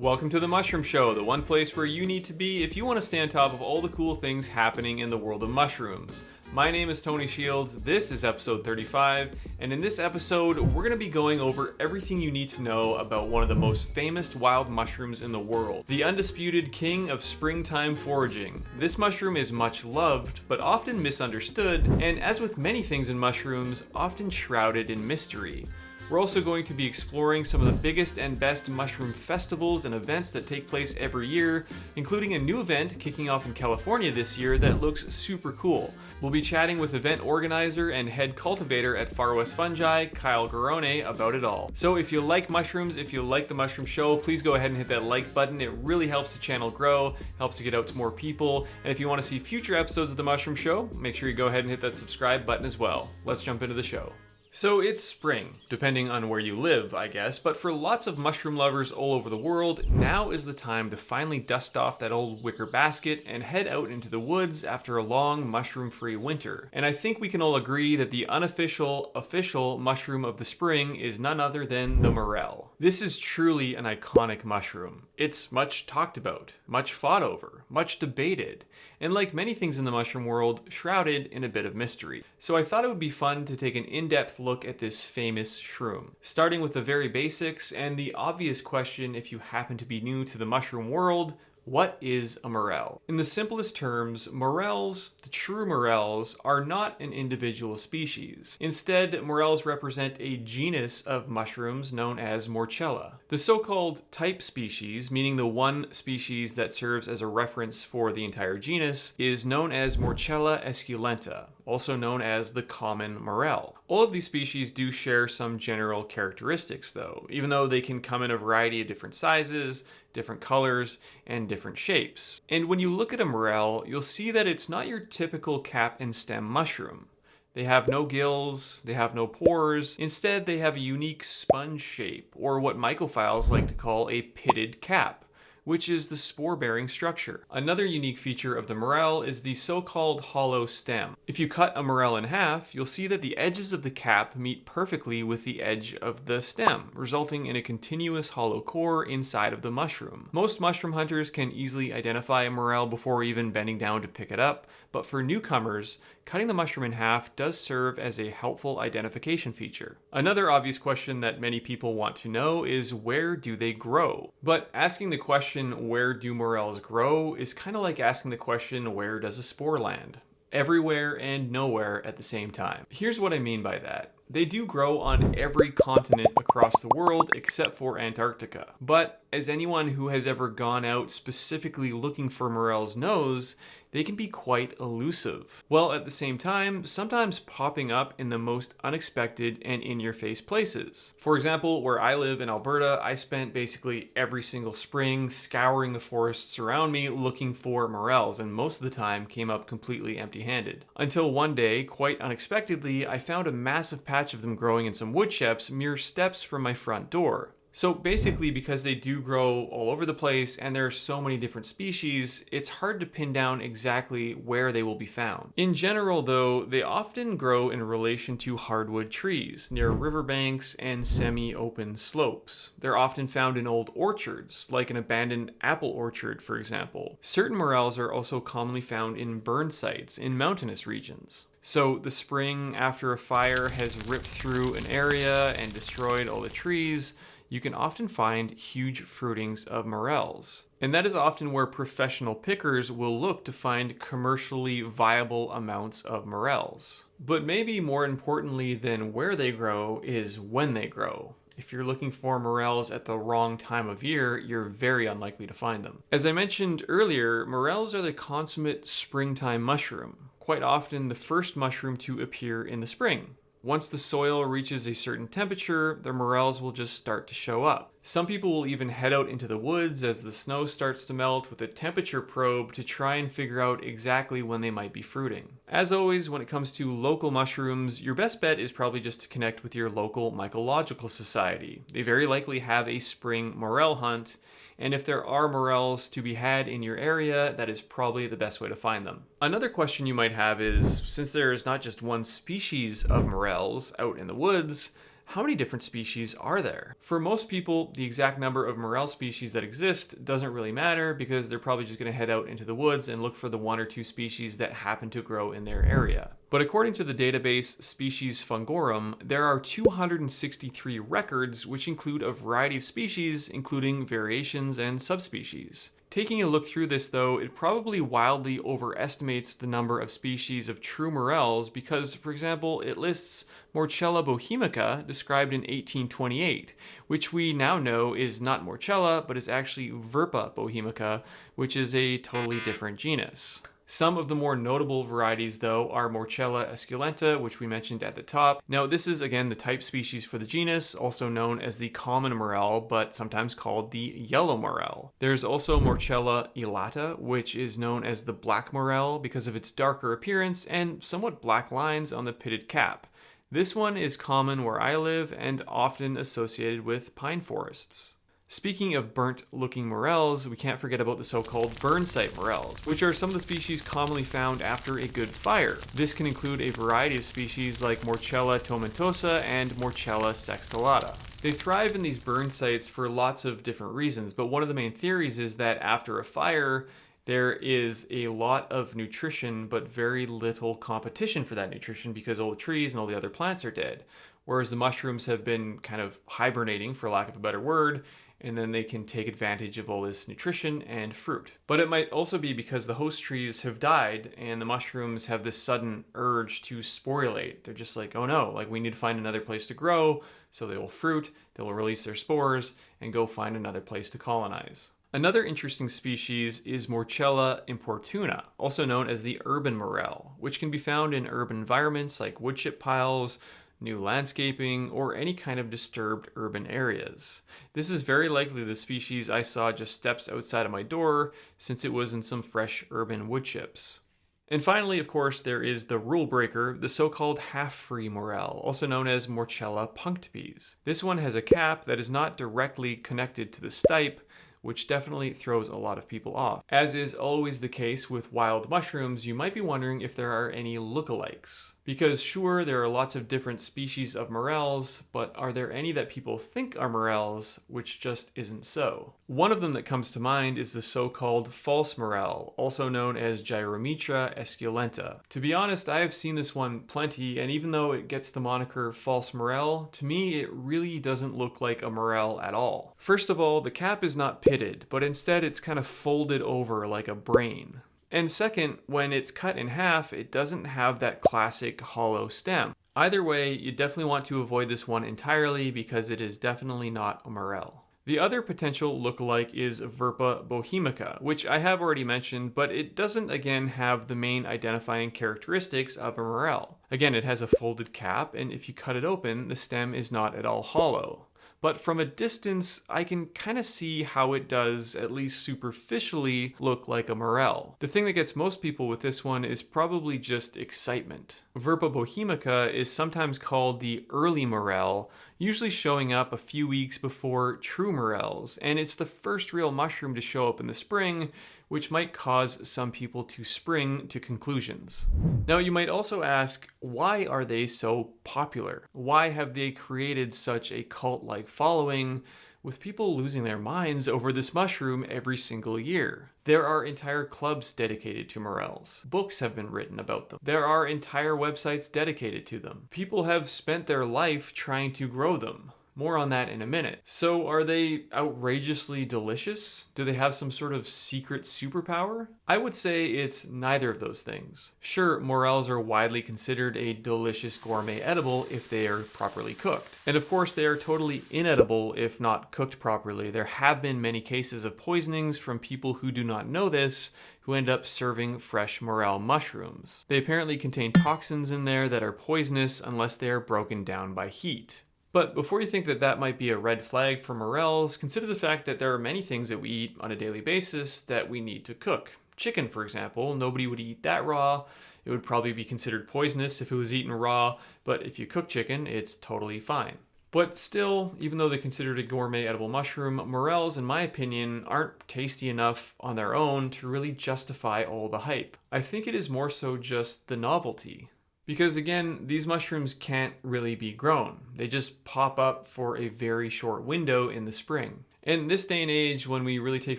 Welcome to the Mushroom Show, the one place where you need to be if you want to stay on top of all the cool things happening in the world of mushrooms. My name is Tony Shields, this is episode 35, and in this episode, we're going to be going over everything you need to know about one of the most famous wild mushrooms in the world, the undisputed king of springtime foraging. This mushroom is much loved, but often misunderstood, and as with many things in mushrooms, often shrouded in mystery. We're also going to be exploring some of the biggest and best mushroom festivals and events that take place every year, including a new event kicking off in California this year that looks super cool. We'll be chatting with event organizer and head cultivator at Far West Fungi, Kyle Garrone, about it all. So if you like mushrooms, if you like the Mushroom Show, please go ahead and hit that like button. It really helps the channel grow, helps to get out to more people. And if you want to see future episodes of the Mushroom Show, make sure you go ahead and hit that subscribe button as well. Let's jump into the show. So it's spring, depending on where you live, I guess, but for lots of mushroom lovers all over the world, now is the time to finally dust off that old wicker basket and head out into the woods after a long mushroom-free winter. And I think we can all agree that the official mushroom of the spring is none other than the morel. This is truly an iconic mushroom. It's much talked about, much fought over, much debated, and like many things in the mushroom world, shrouded in a bit of mystery. So I thought it would be fun to take an in-depth look at this famous shroom, starting with the very basics and the obvious question if you happen to be new to the mushroom world: what is a morel? In the simplest terms, morels, the true morels, are not an individual species. Instead, morels represent a genus of mushrooms known as Morchella. The so-called type species, meaning the one species that serves as a reference for the entire genus, is known as Morchella esculenta, also known as the common morel. All of these species do share some general characteristics though, even though they can come in a variety of different sizes, different colors, and different shapes. And when you look at a morel, you'll see that it's not your typical cap and stem mushroom. They have no gills, they have no pores. Instead, they have a unique sponge shape, or what mycophiles like to call a pitted cap, which is the spore-bearing structure. Another unique feature of the morel is the so-called hollow stem. If you cut a morel in half, you'll see that the edges of the cap meet perfectly with the edge of the stem, resulting in a continuous hollow core inside of the mushroom. Most mushroom hunters can easily identify a morel before even bending down to pick it up, but for newcomers, cutting the mushroom in half does serve as a helpful identification feature. Another obvious question that many people want to know is, where do they grow? But asking the question, where do morels grow, is kind of like asking the question, where does a spore land? Everywhere and nowhere at the same time. Here's what I mean by that. They do grow on every continent across the world except for Antarctica. But as anyone who has ever gone out specifically looking for morels knows, they can be quite elusive, while at the same time sometimes popping up in the most unexpected and in-your-face places. For example, where I live in Alberta, I spent basically every single spring scouring the forests around me looking for morels, and most of the time came up completely empty-handed. Until one day, quite unexpectedly, I found a massive patch of them growing in some wood chips mere steps from my front door. So basically, because they do grow all over the place and there are so many different species, it's hard to pin down exactly where they will be found. In general though, they often grow in relation to hardwood trees, near riverbanks and semi-open slopes. They're often found in old orchards, like an abandoned apple orchard for example. Certain morels are also commonly found in burn sites in mountainous regions. So the spring after a fire has ripped through an area and destroyed all the trees, you can often find huge fruitings of morels. And that is often where professional pickers will look to find commercially viable amounts of morels. But maybe more importantly than where they grow is when they grow. If you're looking for morels at the wrong time of year, you're very unlikely to find them. As I mentioned earlier, morels are the consummate springtime mushroom, quite often the first mushroom to appear in the spring. Once the soil reaches a certain temperature, the morels will just start to show up. Some people will even head out into the woods as the snow starts to melt with a temperature probe to try and figure out exactly when they might be fruiting. As always, when it comes to local mushrooms, your best bet is probably just to connect with your local mycological society. They very likely have a spring morel hunt, and if there are morels to be had in your area, that is probably the best way to find them. Another question you might have is, since there is not just one species of morels out in the woods, how many different species are there? For most people, the exact number of morel species that exist doesn't really matter because they're probably just going to head out into the woods and look for the 1 or 2 species that happen to grow in their area. But according to the database Species Fungorum, there are 263 records, which include a variety of species, including variations and subspecies. Taking a look through this though, it probably wildly overestimates the number of species of true morels because, for example, it lists Morchella bohemica, described in 1828, which we now know is not Morchella, but is actually Verpa bohemica, which is a totally different genus. Some of the more notable varieties, though, are Morchella esculenta, which we mentioned at the top. Now, this is, again, the type species for the genus, also known as the common morel, but sometimes called the yellow morel. There's also Morchella elata, which is known as the black morel because of its darker appearance and somewhat black lines on the pitted cap. This one is common where I live and often associated with pine forests. Speaking of burnt-looking morels, we can't forget about the so-called burn site morels, which are some of the species commonly found after a good fire. This can include a variety of species like Morchella tomentosa and Morchella sextulata. They thrive in these burn sites for lots of different reasons, but one of the main theories is that after a fire, there is a lot of nutrition, but very little competition for that nutrition because all the trees and all the other plants are dead. Whereas the mushrooms have been kind of hibernating, for lack of a better word, and then they can take advantage of all this nutrition and fruit. But it might also be because the host trees have died and the mushrooms have this sudden urge to sporulate. They're just like, oh no, like we need to find another place to grow, so they will fruit, they will release their spores, and go find another place to colonize. Another interesting species is Morchella importuna, also known as the urban morel, which can be found in urban environments like wood chip piles, new landscaping, or any kind of disturbed urban areas. This is very likely the species I saw just steps outside of my door, since it was in some fresh urban wood chips. And finally, of course, there is the rule breaker, the so-called half-free morel, also known as Morchella punctipes. This one has a cap that is not directly connected to the stipe, which definitely throws a lot of people off. As is always the case with wild mushrooms, you might be wondering if there are any lookalikes. Because sure, there are lots of different species of morels, but are there any that people think are morels, which just isn't so? One of them that comes to mind is the so-called false morel, also known as Gyromitra esculenta. To be honest, I have seen this one plenty, and even though it gets the moniker false morel, to me it really doesn't look like a morel at all. First of all, the cap is not pitted, but instead it's kind of folded over like a brain. And second, when it's cut in half, it doesn't have that classic hollow stem. Either way, you definitely want to avoid this one entirely because it is definitely not a morel. The other potential lookalike is Verpa bohemica, which I have already mentioned, but it doesn't again have the main identifying characteristics of a morel. Again, it has a folded cap, and if you cut it open, the stem is not at all hollow. But from a distance, I can kind of see how it does, at least superficially, look like a morel. The thing that gets most people with this one is probably just excitement. Verpa bohemica is sometimes called the early morel, usually showing up a few weeks before true morels, and it's the first real mushroom to show up in the spring, which might cause some people to spring to conclusions. Now, you might also ask, why are they so popular? Why have they created such a cult-like following, with people losing their minds over this mushroom every single year? There are entire clubs dedicated to morels. Books have been written about them. There are entire websites dedicated to them. People have spent their life trying to grow them. More on that in a minute. So are they outrageously delicious? Do they have some sort of secret superpower? I would say it's neither of those things. Sure, morels are widely considered a delicious gourmet edible if they are properly cooked. And of course, they are totally inedible if not cooked properly. There have been many cases of poisonings from people who do not know this, who end up serving fresh morel mushrooms. They apparently contain toxins in there that are poisonous unless they are broken down by heat. But before you think that that might be a red flag for morels, consider the fact that there are many things that we eat on a daily basis that we need to cook. Chicken, for example, nobody would eat that raw. It would probably be considered poisonous if it was eaten raw, but if you cook chicken, it's totally fine. But still, even though they're considered a gourmet edible mushroom, morels, in my opinion, aren't tasty enough on their own to really justify all the hype. I think it is more so just the novelty. Because again, these mushrooms can't really be grown. They just pop up for a very short window in the spring. In this day and age, when we really take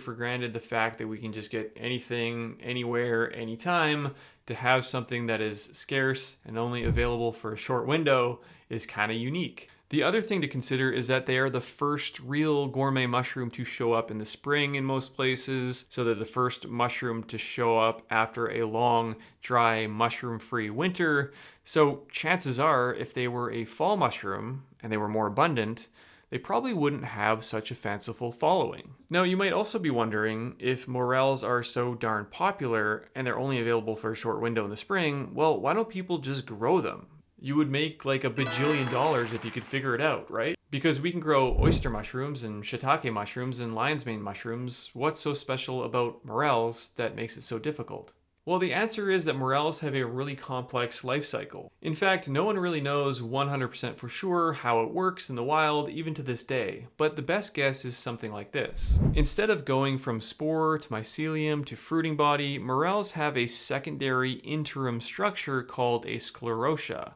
for granted the fact that we can just get anything, anywhere, anytime, to have something that is scarce and only available for a short window is kind of unique. The other thing to consider is that they are the first real gourmet mushroom to show up in the spring in most places, so they're the first mushroom to show up after a long, dry, mushroom-free winter. So chances are, if they were a fall mushroom and they were more abundant, they probably wouldn't have such a fanciful following. Now, you might also be wondering, if morels are so darn popular and they're only available for a short window in the spring, well, why don't people just grow them? You would make like $1 bajillion if you could figure it out, right? Because we can grow oyster mushrooms and shiitake mushrooms and lion's mane mushrooms. What's so special about morels that makes it so difficult? Well, the answer is that morels have a really complex life cycle. In fact, no one really knows 100% for sure how it works in the wild, even to this day. But the best guess is something like this. Instead of going from spore to mycelium to fruiting body, morels have a secondary interim structure called a sclerotia.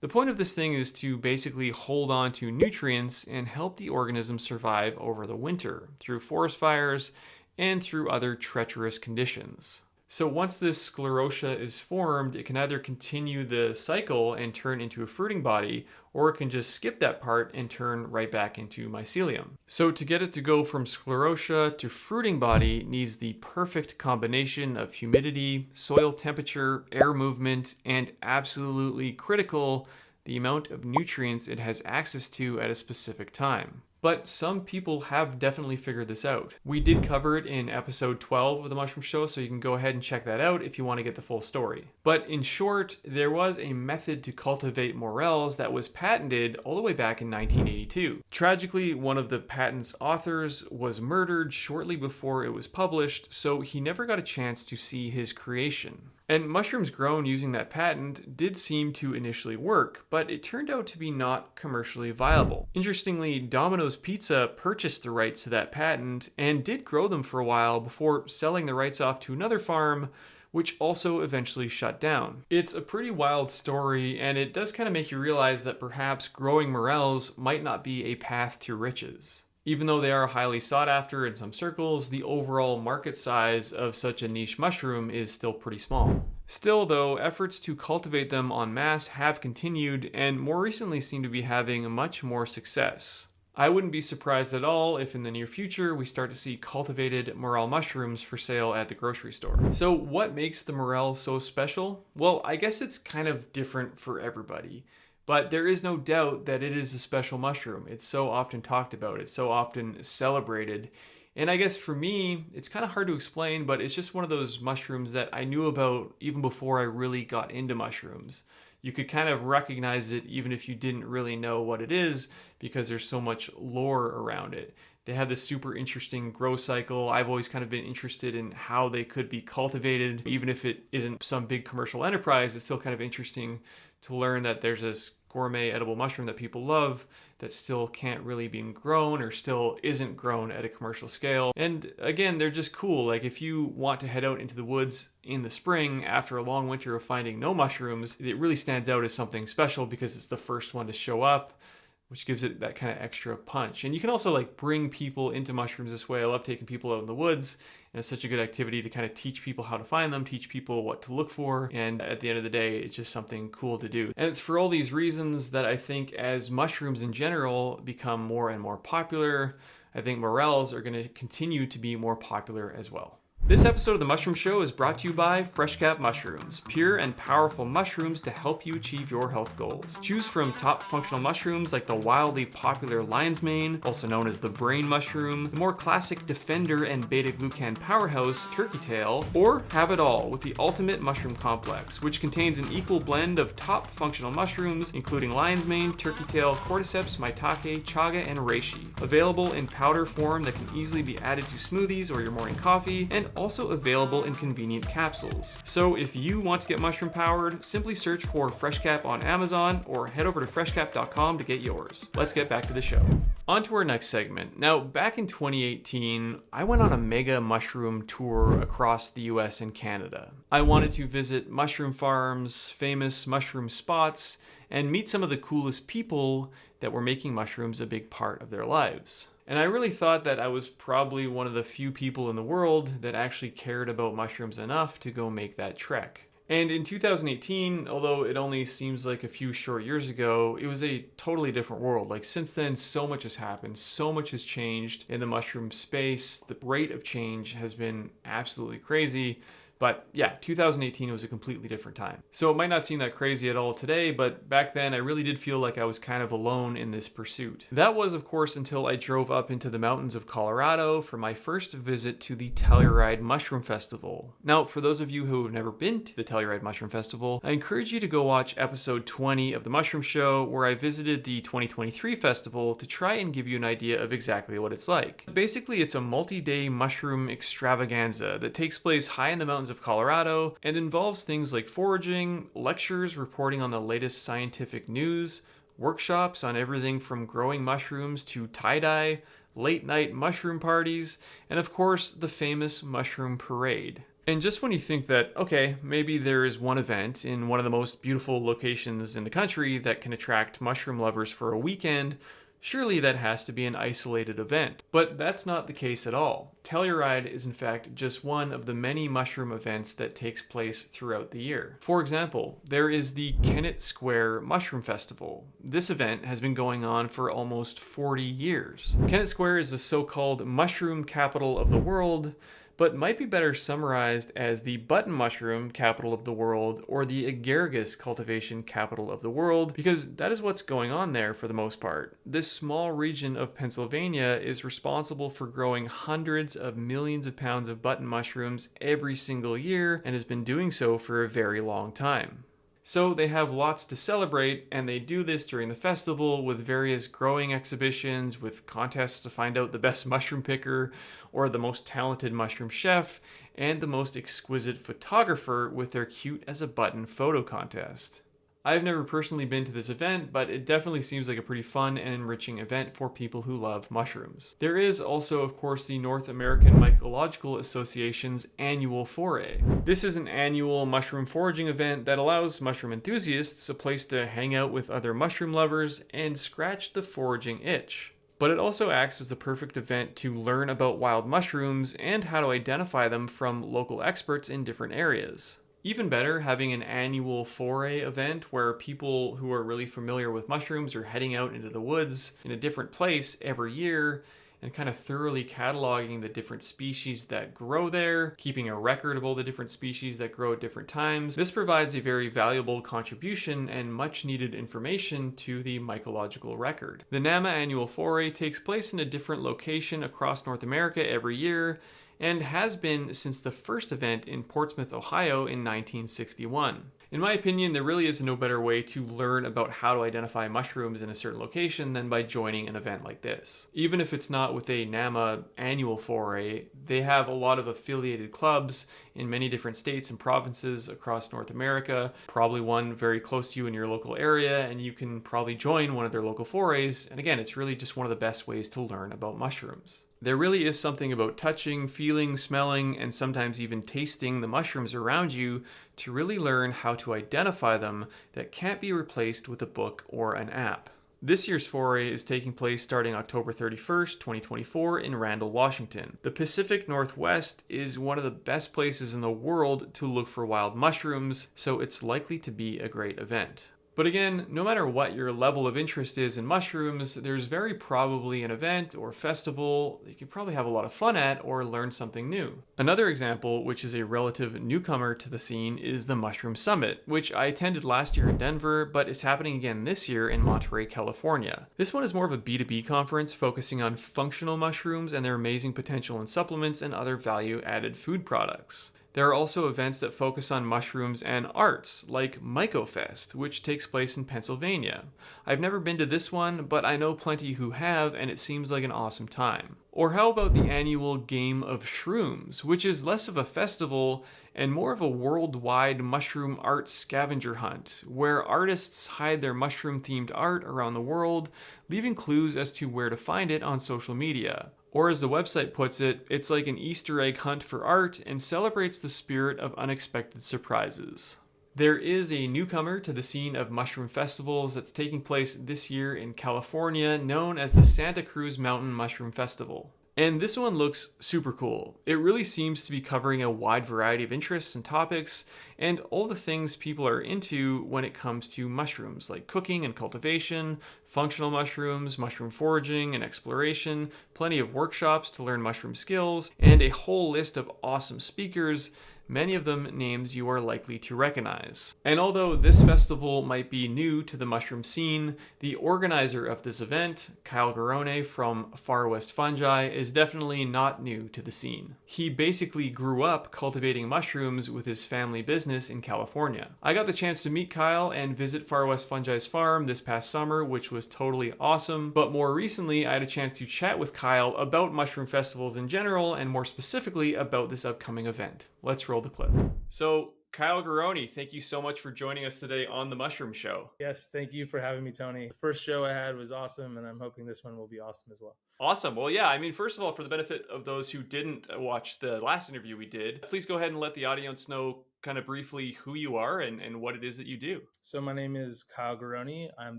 The point of this thing is to basically hold on to nutrients and help the organism survive over the winter through forest fires and through other treacherous conditions. So once this sclerotia is formed, it can either continue the cycle and turn into a fruiting body, or it can just skip that part and turn right back into mycelium. So to get it to go from sclerotia to fruiting body needs the perfect combination of humidity, soil temperature, air movement, and absolutely critical, the amount of nutrients it has access to at a specific time. But some people have definitely figured this out. We did cover it in episode 12 of the Mushroom Show, so you can go ahead and check that out if you want to get the full story. But in short, there was a method to cultivate morels that was patented all the way back in 1982. Tragically, one of the patent's authors was murdered shortly before it was published, so he never got a chance to see his creation. And mushrooms grown using that patent did seem to initially work, but it turned out to be not commercially viable. Interestingly, Domino's Pizza purchased the rights to that patent and did grow them for a while before selling the rights off to another farm, which also eventually shut down. It's a pretty wild story, and it does kind of make you realize that perhaps growing morels might not be a path to riches. Even though they are highly sought after in some circles, the overall market size of such a niche mushroom is still pretty small. Still though, efforts to cultivate them en masse have continued and more recently seem to be having much more success. I wouldn't be surprised at all if in the near future we start to see cultivated morel mushrooms for sale at the grocery store. So what makes the morel so special? Well, I guess it's kind of different for everybody. But there is no doubt that it is a special mushroom. It's so often talked about, it's so often celebrated. And I guess for me, it's kind of hard to explain, but it's just one of those mushrooms that I knew about even before I really got into mushrooms. You could kind of recognize it even if you didn't really know what it is, because there's so much lore around it. They have this super interesting growth cycle. I've always kind of been interested in how they could be cultivated. Even if it isn't some big commercial enterprise, it's still kind of interesting to learn that there's this gourmet edible mushroom that people love that still can't really be grown or still isn't grown at a commercial scale. And again, they're just cool. Like if you want to head out into the woods in the spring after a long winter of finding no mushrooms, it really stands out as something special because it's the first one to show up, which gives it that kind of extra punch. And you can also like bring people into mushrooms this way. I love taking people out in the woods, and it's such a good activity to kind of teach people how to find them, teach people what to look for, and at the end of the day, it's just something cool to do. And it's for all these reasons that I think as mushrooms in general become more and more popular, I think morels are going to continue to be more popular as well. This episode of The Mushroom Show is brought to you by FreshCap Mushrooms, pure and powerful mushrooms to help you achieve your health goals. Choose from top functional mushrooms like the wildly popular lion's mane, also known as the brain mushroom, the more classic defender and beta-glucan powerhouse turkey tail, or have it all with the ultimate mushroom complex, which contains an equal blend of top functional mushrooms, including lion's mane, turkey tail, cordyceps, maitake, chaga, and reishi. Available in powder form that can easily be added to smoothies or your morning coffee, and also available in convenient capsules. So if you want to get mushroom powered, simply search for FreshCap on Amazon or head over to freshcap.com to get yours. Let's get back to the show. On to our next segment. Now, back in 2018, I went on a mega mushroom tour across the US and Canada. I wanted to visit mushroom farms, famous mushroom spots, and meet some of the coolest people that were making mushrooms a big part of their lives. And I really thought that I was probably one of the few people in the world that actually cared about mushrooms enough to go make that trek. And in 2018, although it only seems like a few short years ago, it was a totally different world. Like since then, so much has happened, so much has changed in the mushroom space. The rate of change has been absolutely crazy. But yeah, 2018 was a completely different time. So it might not seem that crazy at all today, but back then I really did feel like I was kind of alone in this pursuit. That was, of course, until I drove up into the mountains of Colorado for my first visit to the Telluride Mushroom Festival. Now, for those of you who have never been to the Telluride Mushroom Festival, I encourage you to go watch episode 20 of The Mushroom Show, where I visited the 2023 festival to try and give you an idea of exactly what it's like. Basically, it's a multi-day mushroom extravaganza that takes place high in the mountains of Colorado and involves things like foraging, lectures reporting on the latest scientific news, workshops on everything from growing mushrooms to tie-dye, late night mushroom parties, and of course the famous mushroom parade. And just when you think that, okay, maybe there is one event in one of the most beautiful locations in the country that can attract mushroom lovers for a weekend, surely that has to be an isolated event. But that's not the case at all. Telluride is in fact just one of the many mushroom events that takes place throughout the year. For example, there is the Kennett Square Mushroom Festival. This event has been going on for almost 40 years. Kennett Square is the so-called mushroom capital of the world, but might be better summarized as the button mushroom capital of the world or the agaricus cultivation capital of the world, because that is what's going on there for the most part. This small region of Pennsylvania is responsible for growing hundreds of millions of pounds of button mushrooms every single year and has been doing so for a very long time. So they have lots to celebrate, and they do this during the festival with various growing exhibitions, with contests to find out the best mushroom picker, or the most talented mushroom chef, and the most exquisite photographer with their cute as a button photo contest. I've never personally been to this event, but it definitely seems like a pretty fun and enriching event for people who love mushrooms. There is also, of course, the North American Mycological Association's annual foray. This is an annual mushroom foraging event that allows mushroom enthusiasts a place to hang out with other mushroom lovers and scratch the foraging itch. But it also acts as the perfect event to learn about wild mushrooms and how to identify them from local experts in different areas. Even better, having an annual foray event where people who are really familiar with mushrooms are heading out into the woods in a different place every year and kind of thoroughly cataloging the different species that grow there, keeping a record of all the different species that grow at different times. This provides a very valuable contribution and much needed information to the mycological record. The NAMA annual foray takes place in a different location across North America every year, and has been since the first event in Portsmouth, Ohio in 1961. In my opinion, there really is no better way to learn about how to identify mushrooms in a certain location than by joining an event like this. Even if it's not with a NAMA annual foray, they have a lot of affiliated clubs in many different states and provinces across North America, probably one very close to you in your local area, and you can probably join one of their local forays. And again, it's really just one of the best ways to learn about mushrooms. There really is something about touching, feeling, smelling, and sometimes even tasting the mushrooms around you to really learn how to identify them that can't be replaced with a book or an app. This year's foray is taking place starting October 31st, 2024 in Randall, Washington. The Pacific Northwest is one of the best places in the world to look for wild mushrooms, so it's likely to be a great event. But again, no matter what your level of interest is in mushrooms, there's very probably an event or festival that you could probably have a lot of fun at or learn something new. Another example, which is a relative newcomer to the scene, is the Mushroom Summit, which I attended last year in Denver, but is happening again this year in Monterey, California. This one is more of a B2B conference focusing on functional mushrooms and their amazing potential in supplements and other value-added food products. There are also events that focus on mushrooms and arts, like MycoFest, which takes place in Pennsylvania. I've never been to this one, but I know plenty who have, and it seems like an awesome time. Or how about the annual Game of Shrooms, which is less of a festival and more of a worldwide mushroom art scavenger hunt, where artists hide their mushroom themed art around the world, leaving clues as to where to find it on social media. Or as the website puts it, it's like an Easter egg hunt for art and celebrates the spirit of unexpected surprises. There is a newcomer to the scene of mushroom festivals that's taking place this year in California, known as the Santa Cruz Mountain Mushroom Festival. And this one looks super cool. It really seems to be covering a wide variety of interests and topics, and all the things people are into when it comes to mushrooms, like cooking and cultivation, functional mushrooms, mushroom foraging and exploration, plenty of workshops to learn mushroom skills, and a whole list of awesome speakers, many of them names you are likely to recognize. And although this festival might be new to the mushroom scene, the organizer of this event, Kyle Garrone from Far West Fungi, is definitely not new to the scene. He basically grew up cultivating mushrooms with his family business in California. I got the chance to meet Kyle and visit Far West Fungi's farm this past summer, which was totally awesome, but more recently I had a chance to chat with Kyle about mushroom festivals in general, and more specifically about this upcoming event. Let's roll the clip. So, Kyle Garrone, thank you so much for joining us today on the Mushroom Show. Yes, thank you for having me, Tony. The first show I had was awesome, and I'm hoping this one will be awesome as well. Awesome. Well, yeah, I mean, first of all, for the benefit of those who didn't watch the last interview we did, please go ahead and let the audience know kind of briefly who you are and what it is that you do. So my name is Kyle Garrone. I'm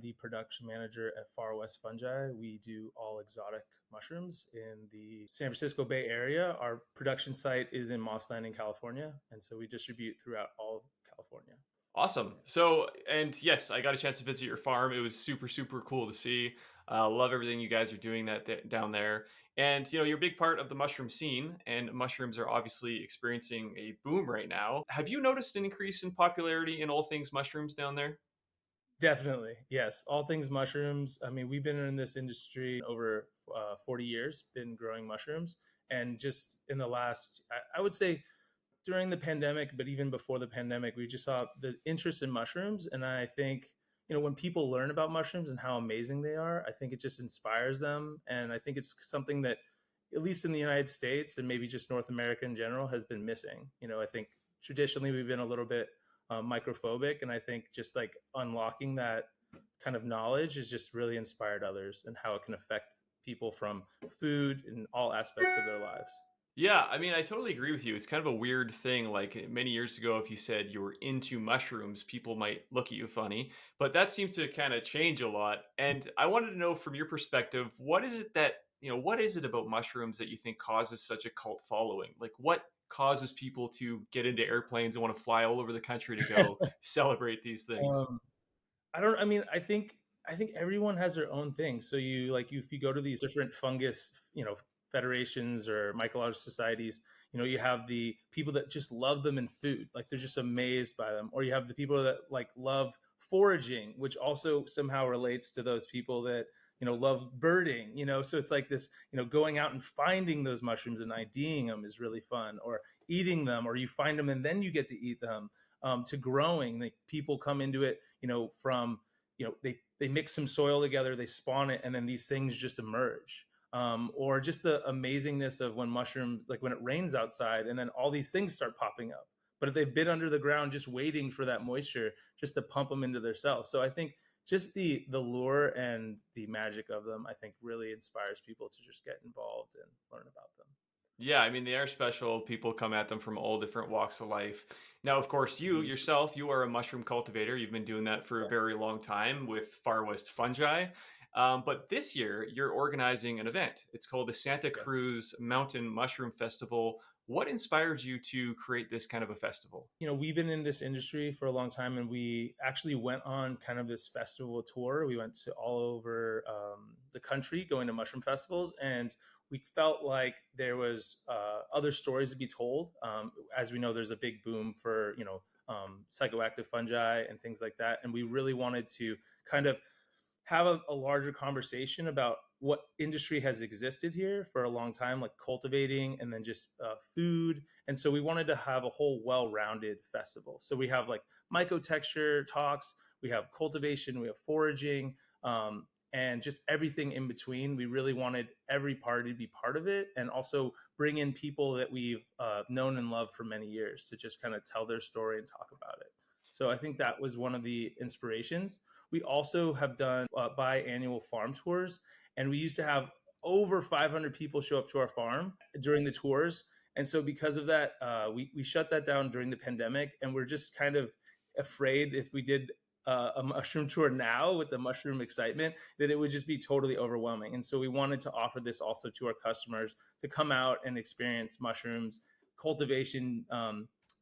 the production manager at Far West Fungi. We do all exotic mushrooms in the San Francisco Bay Area. Our production site is in Moss Landing, California, and so we distribute throughout all of California. Awesome. So, and yes, I got a chance to visit your farm. It was super, super cool to see. Love everything you guys are doing down there. And you know, you're a big part of the mushroom scene, and mushrooms are obviously experiencing a boom right now. Have you noticed an increase in popularity in all things mushrooms down there? Definitely, yes. All things mushrooms. I mean, we've been in this industry over 40 years, been growing mushrooms, and just in the last, I would say, during the pandemic, but even before the pandemic, we just saw the interest in mushrooms. And I think, when people learn about mushrooms and how amazing they are, I think it just inspires them. And I think it's something that, at least in the United States and maybe just North America in general, has been missing. I think traditionally we've been a little bit microphobic. And I think just like unlocking that kind of knowledge has just really inspired others and how it can affect people from food and all aspects of their lives. Yeah, I mean, I totally agree with you. It's kind of a weird thing. Like many years ago, if you said you were into mushrooms, people might look at you funny, but that seems to kind of change a lot. And I wanted to know from your perspective, what is it that, what is it about mushrooms that you think causes such a cult following? Like, what causes people to get into airplanes and want to fly all over the country to go celebrate these things? um, I don't. I mean, I think everyone has their own thing. So if you go to these different fungus, federations or mycological societies, you have the people that just love them in food, like they're just amazed by them, or you have the people that like love foraging, which also somehow relates to those people that love birding. So it's like this, going out and finding those mushrooms and IDing them is really fun, or eating them, or you find them and then you get to eat them. To growing, like people come into it from they mix some soil together, they spawn it, and then these things just emerge. Or just the amazingness of when mushrooms, like when it rains outside and then all these things start popping up, but if they've been under the ground just waiting for that moisture just to pump them into their cells. So I think just the lure and the magic of them, I think, really inspires people to just get involved and learn about them. Yeah, I mean, they are special. People come at them from all different walks of life. Now, of course, you Mhm. yourself, you are a mushroom cultivator. You've been doing that for a Yes. very long time with Far West Fungi. But this year, you're organizing an event. It's called the Santa Yes. Cruz Mountain Mushroom Festival. What inspired you to create this kind of a festival? We've been in this industry for a long time, and we actually went on kind of this festival tour. We went to all over the country going to mushroom festivals, and we felt like there was other stories to be told. As we know, there's a big boom for psychoactive fungi and things like that, and we really wanted to kind of have a larger conversation about what industry has existed here for a long time, like cultivating and then just food. And so we wanted to have a whole well-rounded festival. So we have like mycotexture talks, we have cultivation, we have foraging, and just everything in between. We really wanted every party to be part of it, and also bring in people that we've known and loved for many years to just kind of tell their story and talk about it. So I think that was one of the inspirations. We also have done biannual farm tours, and we used to have over 500 people show up to our farm during the tours. And so because of that, we shut that down during the pandemic, and we're just kind of afraid if we did a mushroom tour now with the mushroom excitement that it would just be totally overwhelming. And so we wanted to offer this also to our customers to come out and experience mushrooms, cultivation,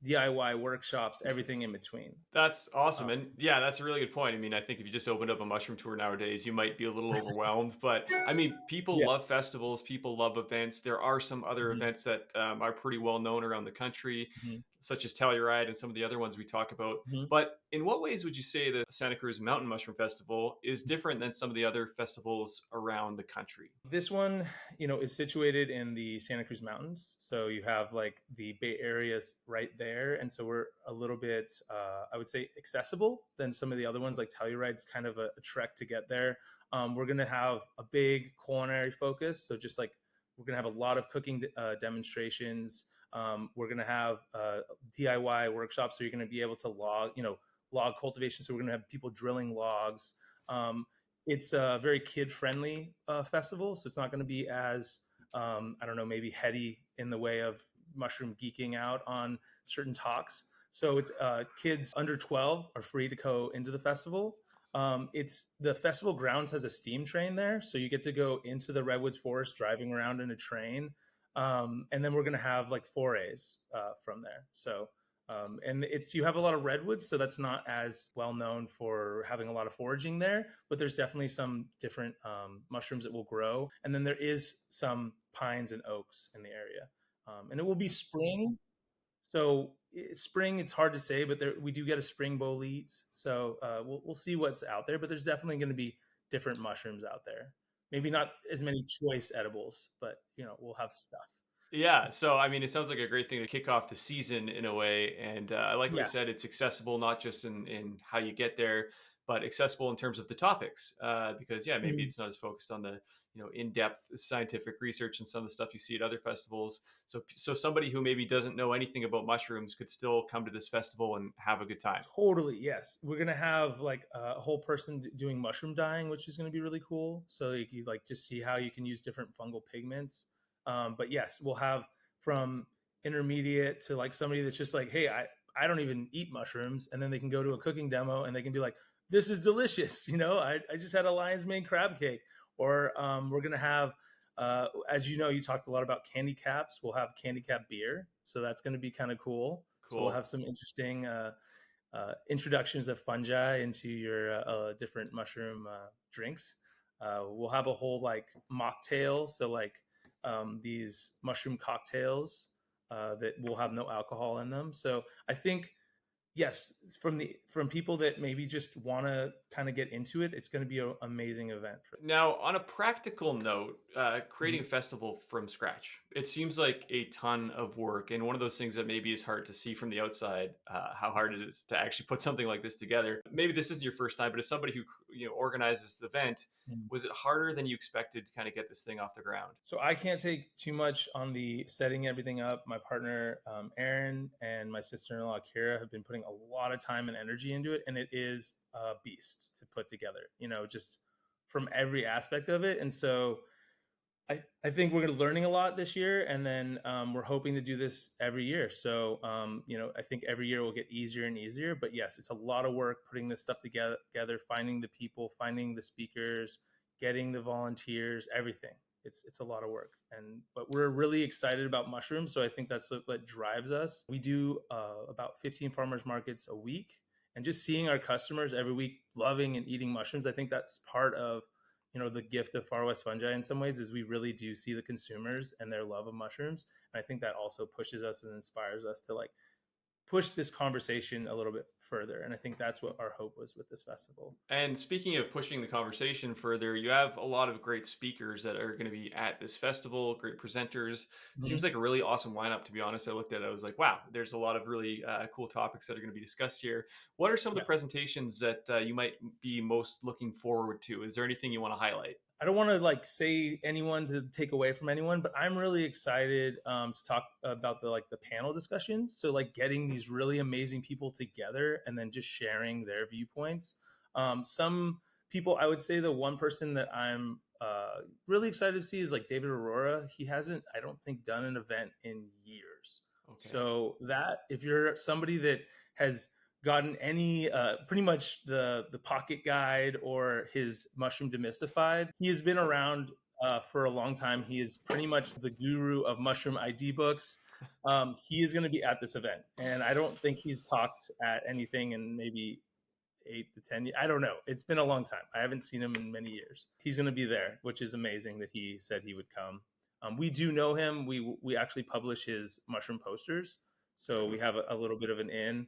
DIY workshops, everything in between. That's awesome. Um, And yeah, that's a really good point. I mean, I think if you just opened up a mushroom tour nowadays, you might be a little overwhelmed. But I mean, people yeah. love festivals, people love events. There are some other Mhm, events that are pretty well known around the country, mhm, such as Telluride and some of the other ones we talk about. mhm. But in what ways would you say the Santa Cruz Mountain Mushroom Festival is different than some of the other festivals around the country? This one, is situated in the Santa Cruz Mountains. So you have like the Bay Area's right there. And so we're a little bit, I would say, accessible than some of the other ones. Like Telluride's kind of a trek to get there. We're going to have a big culinary focus. So just like we're going to have a lot of cooking demonstrations. We're going to have DIY workshops. So you're going to be able to log cultivation. So we're going to have people drilling logs. It's a very kid friendly festival, so it's not going to be as I don't know, maybe heady in the way of mushroom geeking out on certain talks. So it's kids under 12 are free to go into the festival. It's the festival grounds has a steam train there, so you get to go into the redwoods forest driving around in a train, and then we're going to have like forays from there. So and it's you have a lot of redwoods, so that's not as well known for having a lot of foraging there. But there's definitely some different mushrooms that will grow, and then there is some pines and oaks in the area. And it will be spring, so spring it's hard to say, but we do get a spring bolete, so we'll see what's out there. But there's definitely going to be different mushrooms out there. Maybe not as many choice edibles, but we'll have stuff. Yeah, so I mean, it sounds like a great thing to kick off the season in a way, and I like what you Yeah. said. It's accessible not just in how you get there, but accessible in terms of the topics. Because yeah, maybe Mhm. it's not as focused on the in-depth scientific research and some of the stuff you see at other festivals. So somebody who maybe doesn't know anything about mushrooms could still come to this festival and have a good time. Totally, yes. We're gonna have like a whole person doing mushroom dyeing, which is gonna be really cool. So you like just see how you can use different fungal pigments. But yes, we'll have from intermediate to like somebody that's just like, hey, I don't even eat mushrooms, and then they can go to a cooking demo and they can be like, this is delicious. I just had a lion's mane crab cake. Or we're gonna have, as you know, you talked a lot about candy caps. We'll have candy cap beer, so that's gonna be kind of cool. So we'll Cool. have some interesting introductions of fungi into your different mushroom drinks. We'll have a whole like mocktail, so like these mushroom cocktails that will have no alcohol in them. So I think yes, from people that maybe just want to kind of get into it, it's going to be an amazing event for Now, on a practical note, creating a them. festival from scratch, it seems like a ton of work. And one of those things that maybe is hard to see from the outside, how hard it is to actually put something like this together. Maybe this isn't your first time, but as somebody who organizes the event, Mhm. was it harder than you expected to kind of get this thing off the ground? So I can't take too much on the setting everything up. My partner Aaron and my sister-in-law Kira have been putting a lot of time and energy into it, and it is a beast to put together. Just from every aspect of it. And so I think we're learning a lot this year, and then we're hoping to do this every year. So I think every year will get easier and easier. But yes, it's a lot of work putting this stuff together, finding the people, finding the speakers, getting the volunteers, everything. It's a lot of work, but we're really excited about mushrooms. So I think that's what drives us. We do about 15 farmers markets a week, and just seeing our customers every week loving and eating mushrooms. I think that's part of the gift of Far West Fungi in some ways is we really do see the consumers and their love of mushrooms. And I think that also pushes us and inspires us to like push this conversation a little bit further. And I think that's what our hope was with this festival. And speaking of pushing the conversation further, you have a lot of great speakers that are going to be at this festival, great presenters. Seems Mhm. like a really awesome lineup, to be honest. I looked at it, I was like, wow, there's a lot of really cool topics that are going to be discussed here. What are some of the Yeah. presentations that you might be most looking forward to? Is there anything you want to highlight? I don't want to like say anyone to take away from anyone, but I'm really excited to talk about the panel discussions. So like getting these really amazing people together and then just sharing their viewpoints. Some people, I would say, the one person that I'm really excited to see is like David Aurora. He hasn't, I don't think, done an event in years. Okay. So that if you're somebody that has gotten any pretty much the pocket guide or his mushroom demystified, he has been around for a long time. He is pretty much the guru of mushroom ID books. He is going to be at this event, and I don't think he's talked at anything in maybe 8 to 10 years. I don't know. It's been a long time. I haven't seen him in many years. He's going to be there, which is amazing that he said he would come. We do know him. We actually publish his mushroom posters, so we have a little bit of an in.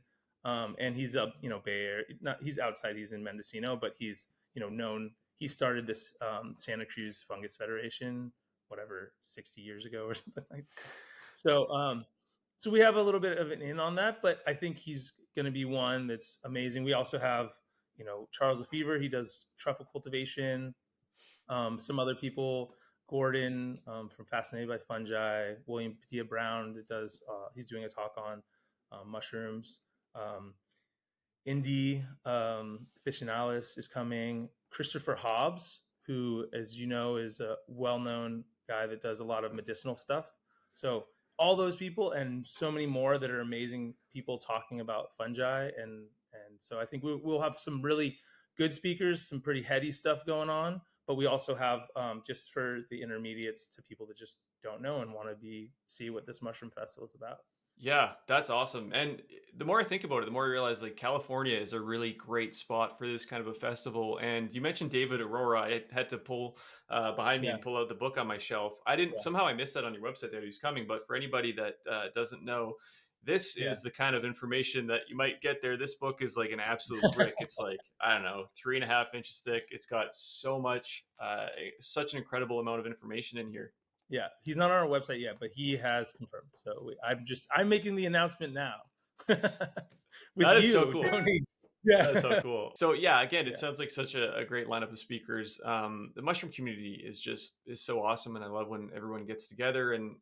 And he's up, Bay Area. Not he's outside. He's in Mendocino, but he's known. He started this Santa Cruz Fungus Federation, whatever, 60 years ago or something like that. So we have a little bit of an in on that, but I think he's going to be one that's amazing. We also have, Charles Lefevre. He does truffle cultivation. Some other people, Gordon from Fascinated by Fungi, William Padilla Brown that does. He's doing a talk on mushrooms. Um, Indy Ficinalis is coming. Christopher Hobbs, who, as you know, is a well-known guy that does a lot of medicinal stuff. So all those people and so many more that are amazing people talking about fungi, and so I think we'll have some really good speakers, some pretty heady stuff going on. But we also have just for the intermediates to people that just don't know and want to see what this mushroom festival is about. Yeah, that's awesome. And the more I think about it, the more I realize like California is a really great spot for this kind of a festival. And you mentioned David Aurora. I had to pull behind me Yeah, and pull out the book on my shelf. I didn't yeah, somehow I missed that on your website that he's coming. But for anybody that doesn't know, this yeah. is the kind of information that you might get there. This book is like an absolute brick. It's like, I don't know, 3.5 inches thick. It's got so much, such an incredible amount of information in here. Yeah, he's not on our website yet, but he has confirmed. So I'm making the announcement now with That is so you, cool. Tony. That's so Yeah, cool. So yeah, again, it yeah. sounds like such a great lineup of speakers. The mushroom community is so awesome, and I love when everyone gets together and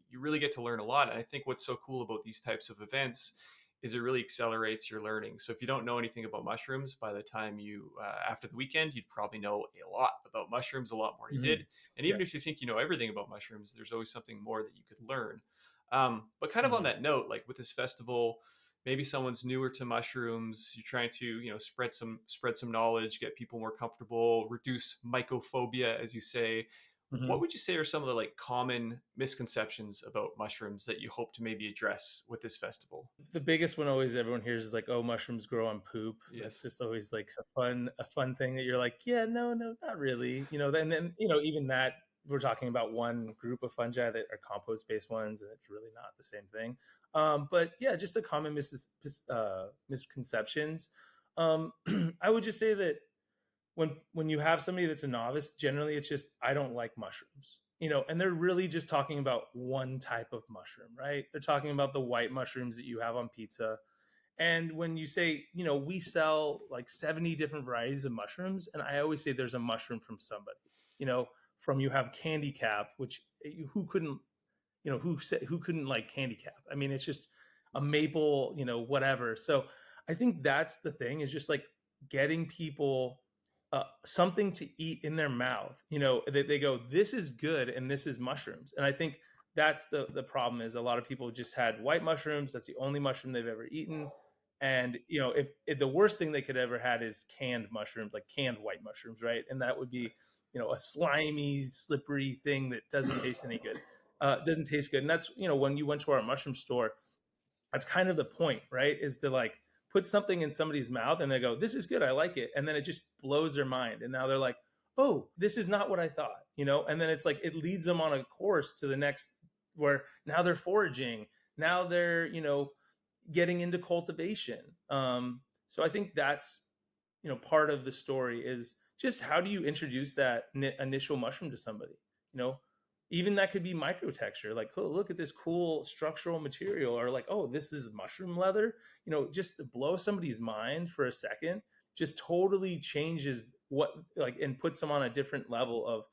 you really get to learn a lot. And I think what's so cool about these types of events is it really accelerates your learning. So if you don't know anything about mushrooms, by the time you after the weekend, you'd probably know a lot about mushrooms, a lot more than you Mhm. did. And even if Yes. you think you know everything about mushrooms, there's always something more that you could learn. But kind of on Mhm. that note, like with this festival, maybe someone's newer to mushrooms, you're trying to spread some knowledge, get people more comfortable, reduce mycophobia, as you say. What Mhm. would you say are some of the like common misconceptions about mushrooms that you hope to maybe address with this festival? The biggest one always everyone hears is like, "Oh, mushrooms grow on poop." That's Yes. just always like a fun thing that you're like, "Yeah, no, no, not really." Then even that we're talking about one group of fungi that are compost-based ones, and it's really not the same thing. But yeah, just a common misconceptions. Um, I would just say that when you have somebody that's a novice, generally it's just I don't like mushrooms. And they're really just talking about one type of mushroom, right? They're talking about the white mushrooms that you have on pizza. And when you say, we sell like 70 different varieties of mushrooms, and I always say there's a mushroom from somebody. You know, from you have candy cap, which who couldn't who couldn't like candy cap. I mean, it's just a maple, whatever. So I think that's the thing, is just like getting people something to eat in their mouth. They go, this is good and this is mushrooms. And I think that's the problem, is a lot of people just had white mushrooms. That's the only mushroom they've ever eaten. And if the worst thing they could ever had is canned mushrooms, like canned white mushrooms, right? And that would be a slimy, slippery thing that doesn't taste any good. Doesn't taste good. And that's when you went to our mushroom store, that's kind of the point, right? Is to like put something in somebody's mouth and they go, this is good, I like it. And then it just blows their mind. And now they're like, oh, this is not what I thought. And then it's like it leads them on a course to the next, where now they're foraging. now they're, getting into cultivation. So I think that's, part of the story is just how do you introduce that initial mushroom to somebody? You know, even that could be microtexture, like, oh, look at this cool structural material, or like, oh, this is mushroom leather. Just to blow somebody's mind for a second, just totally changes what, like, and puts them on a different level of,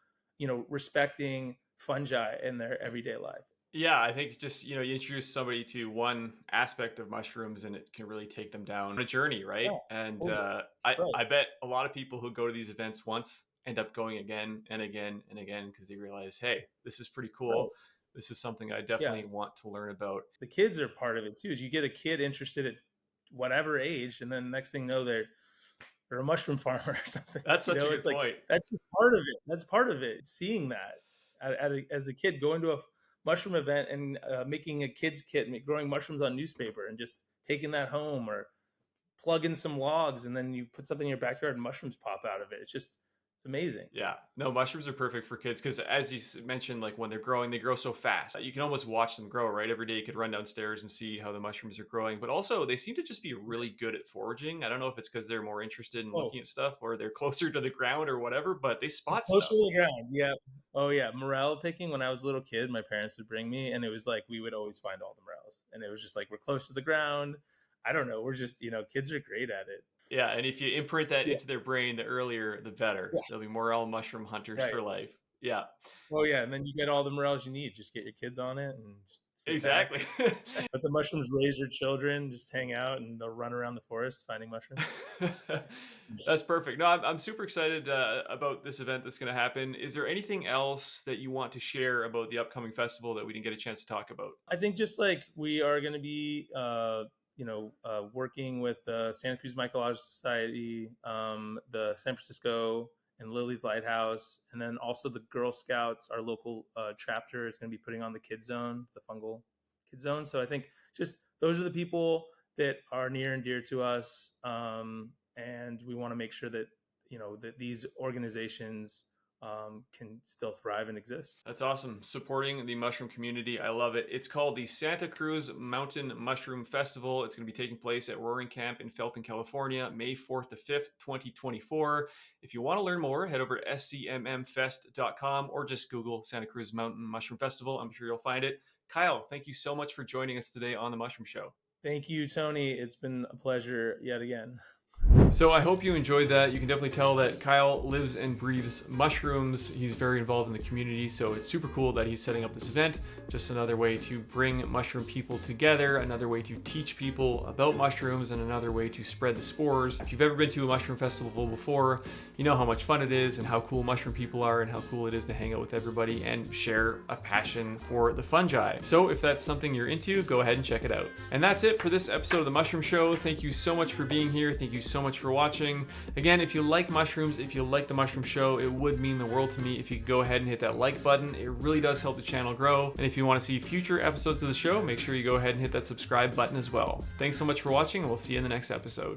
respecting fungi in their everyday life. Yeah, I think just, you introduce somebody to one aspect of mushrooms and it can really take them down a journey, right? Yeah, And totally. I, Right, I bet a lot of people who go to these events once end up going again and again and again because they realize, hey, this is pretty right. cool. This is something I Yeah, definitely want to learn about. the kids are part of it too. Is you get a kid interested at whatever age, and then next thing you know, they're a mushroom farmer or something. That's such a It's good like point. that's just part of it. That's part of it. Seeing that as a kid, going to a mushroom event and making a kids kit, growing mushrooms on newspaper, and just taking that home, or plug in some logs, and then you put something in your backyard, and mushrooms pop out of it. It's amazing. Yeah, no, mushrooms are perfect for kids because, as you mentioned, like when they're growing, they grow so fast. You can almost watch them grow, right? Every day you could run downstairs and see how the mushrooms are growing. But also, they seem to just be really good at foraging. I don't know if it's because they're more interested in Oh, looking at stuff or they're closer to the ground or whatever, but they spot closer stuff. to the ground. Yeah. Oh yeah. Morel picking. When I was a little kid, my parents would bring me, and it was like we would always find all the morels, and it was just like we're close to the ground. I don't know. We're just, kids are great at it. Yeah, and if you imprint that Yeah. into their brain, the earlier, the better. Yeah. They'll be morel mushroom hunters Right. for life. Yeah, Oh yeah, and then you get all the morels you need. Just get your kids on it and just sit back. exactly. Let the mushrooms raise your children. Just hang out, and they'll run around the forest finding mushrooms. That's perfect. No, I'm super excited about this event that's going to happen. Is there anything else that you want to share about the upcoming festival that we didn't get a chance to talk about? I think just like we are going to be, working with the Santa Cruz Mycological Society, the San Francisco and Lily's Lighthouse, and then also the Girl Scouts, our local chapter, is going to be putting on the Kid Zone, the fungal Kid Zone. So I think just those are the people that are near and dear to us, and we want to make sure that that these organizations can still thrive and exist. That's awesome. Supporting the mushroom community. I love it. It's called the Santa Cruz Mountain Mushroom Festival. It's going to be taking place at Roaring Camp in Felton, California, May 4th to 5th, 2024. If you want to learn more, head over to scmmfest.com or just Google Santa Cruz Mountain Mushroom Festival. I'm sure you'll find it. Kyle, thank you so much for joining us today on The Mushroom Show. Thank you, Tony. It's been a pleasure yet again. So I hope you enjoyed that. You can definitely tell that Kyle lives and breathes mushrooms. He's very involved in the community, so it's super cool that he's setting up this event. Just another way to bring mushroom people together, another way to teach people about mushrooms, and another way to spread the spores. If you've ever been to a mushroom festival before, you know how much fun it is and how cool mushroom people are and how cool it is to hang out with everybody and share a passion for the fungi. So if that's something you're into, go ahead and check it out. And that's it for this episode of The Mushroom Show. Thank you so much for being here. Thank you so much for watching. Again, if you like mushrooms, if you like The Mushroom Show, it would mean the world to me if you could go ahead and hit that like button. It really does help the channel grow. And if you want to see future episodes of the show, make sure you go ahead and hit that subscribe button as well. Thanks so much for watching, and we'll see you in the next episode.